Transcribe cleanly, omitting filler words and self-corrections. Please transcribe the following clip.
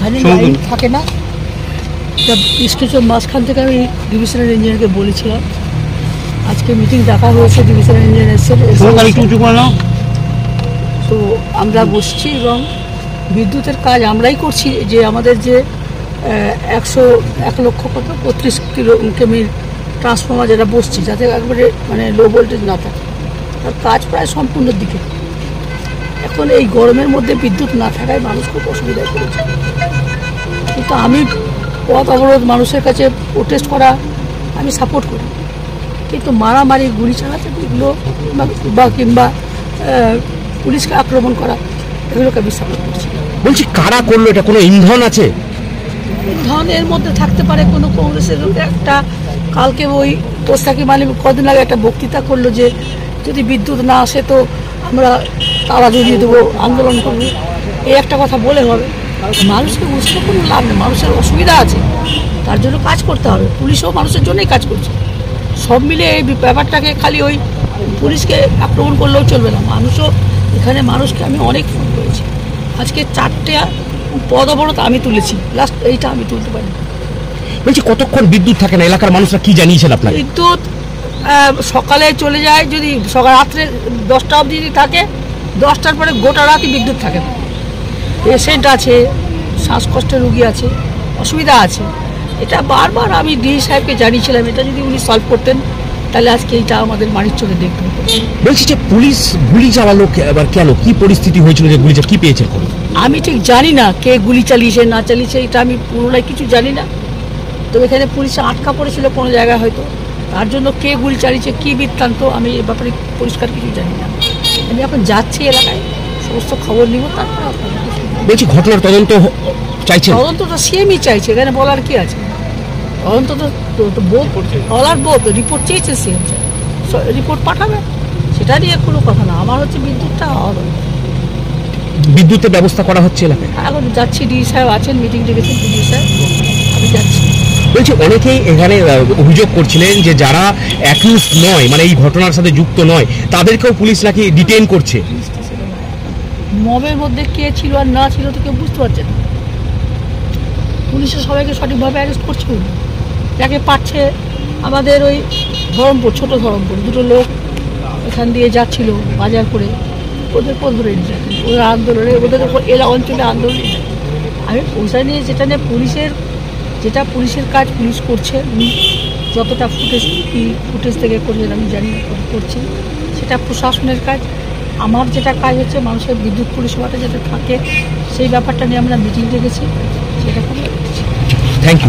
এখানে লাইন থাকে না। কিছু মাঝখান থেকে আমি ডিভিশনাল ইঞ্জিনিয়ারকে বলেছিলাম, আজকে মিটিং ডাকা হয়েছে, ডিভিশনাল ইঞ্জিনিয়ার এসে, তো আমরা বসছি এবং বিদ্যুতের কাজ আমরাই করছি। যে আমাদের যে 1,32 কেমির ট্রান্সফর্মার যেটা বসছি, যাতে একবারে মানে লো ভোল্টেজ না থাকে, তার কাজ প্রায় সম্পূর্ণের দিকে। এখন এই গরমের মধ্যে বিদ্যুৎ না থাকায় মানুষ খুব অসুবিধায় পড়েছে। কিন্তু আমি পথ অবরোধ, মানুষের কাছে প্রোটেস্ট করা আমি সাপোর্ট করি, কিন্তু মারামারি, গুলি চালাতে এগুলো বা কিংবা পুলিশকে আক্রমণ করা, এগুলোকে আমি সাপোর্ট করছি। বলছি কারা করলো এটা? কোনো ইন্ধন আছে? ইন্ধন এর মধ্যে থাকতে পারে কোনো কংগ্রেসের একটা, কালকে ওই পোস্তাকি মালিক কদিন আগে একটা বক্তৃতা করলো যে যদি বিদ্যুৎ না আসে তো আমরা তালা জ্বলিয়ে দেবো, আন্দোলন করবো, এই একটা কথা বলে হবে? মানুষকে বুঝতে কোনো লাভ নেই, মানুষের অসুবিধা আছে, তার জন্য কাজ করতে হবে। পুলিশও মানুষের জন্যই কাজ করছে। সব মিলে এই ব্যাপারটাকে খালি ওই পুলিশকে আক্রমণ করলেও চলবে না। মানুষও এখানে, মানুষকে আমি অনেক ফোন করেছি, আজকে 4টে পদ অবরোধ আমি তুলেছি, লাস্ট এইটা আমি তুলতে পারি। বলছি কতক্ষণ বিদ্যুৎ থাকে না? এলাকার মানুষরা কি জানিয়েছেন আপনার? বিদ্যুৎ সকালে চলে যায়, যদি সকাল রাত্রে 10টা অবধি যদি থাকে, 10টার পরে গোটা রাতই বিদ্যুৎ থাকে না। পেশেন্ট আছে, শ্বাসকষ্টের রুগী আছে, অসুবিধা আছে। এটা বারবার আমি ডিএ সাহেবকে জানিয়েছিলাম, এটা যদি উনি সলভ করতেন তাহলে আজকে এইটা আমাদের বাড়ির চোখে দেখতে হতো। বলছি যে পুলিশ গুলি চালালো এবার কেন? কি পরিস্থিতি হয়েছিল যে গুলিটা কি পেয়েছেন? আমি ঠিক জানি না কে গুলি চালিয়েছে না চালিয়েছে, এটা আমি পুরোটাই কিছু জানি না। তো এখানে পুলিশ আটকা পড়েছিল কোনো জায়গায় হয়তো, তার জন্য কে গুলি চালিয়েছে, কী বৃত্তান্ত, আমি এ ব্যাপারে পরিষ্কার কিছু জানি না। আমি এখন যাচ্ছি এলাকায়, সমস্ত খবর নিব, তারপরে আপনাদের বলছি ঘটনার তদন্ত চাইছেন? তদন্ত তো সিএমই চাইছে, এখানে বলার কি আছে? তদন্ত তো বলার বোধ, রিপোর্ট চেয়েছে সিএম, রিপোর্ট পাঠাবে, সেটা নিয়ে কোনো কথা না। আমার হচ্ছে বিদ্যুৎটা হবে, বিদ্যুতের ব্যবস্থা করা হচ্ছে এলাকায়। এখন যাচ্ছি, ডি সাহেব আছেন, মিটিং ডেকেছেন ডি সাহেব, আমি যাচ্ছি। বলছি অনেকেই এখানে অভিযোগ করছিলেন যে যারা অ্যাকিউজ নয়, মানে এই ঘটনার সাথে যুক্ত নয়, তাদেরকেও পুলিশ নাকি ডিটেইন করছে। মবের মধ্যে কে ছিল আর না ছিল তো কেউ বুঝতে পারছে না। পুলিশের সবাইকে সঠিকভাবে অ্যারেস্ট করছে, যাকে পাচ্ছে। আমাদের ওই ধরমপুর, ছোট ধরমপুর, দুটো লোক এখান দিয়ে যাচ্ছিল বাজার করে, ওদের পথ ধরে নিয়ে যাচ্ছে, ওরা আন্দোলনে, ওদের উপর এলা অঞ্চলে আন্দোলন। আমি পয়সা নিয়ে যেটা নিয়ে যেটা পুলিশের কাজ পুলিশ করছে, যতটা ফুটেজ থেকে করছেন আমি জানি না, করছি, সেটা প্রশাসনের কাজ। আমার যেটা কাজ হচ্ছে মানুষের বিদ্যুৎ পরিষেবাটা যাতে থাকে, সেই ব্যাপারটা নিয়ে আমরা মিটিং ডেকেছি, সেটা খুব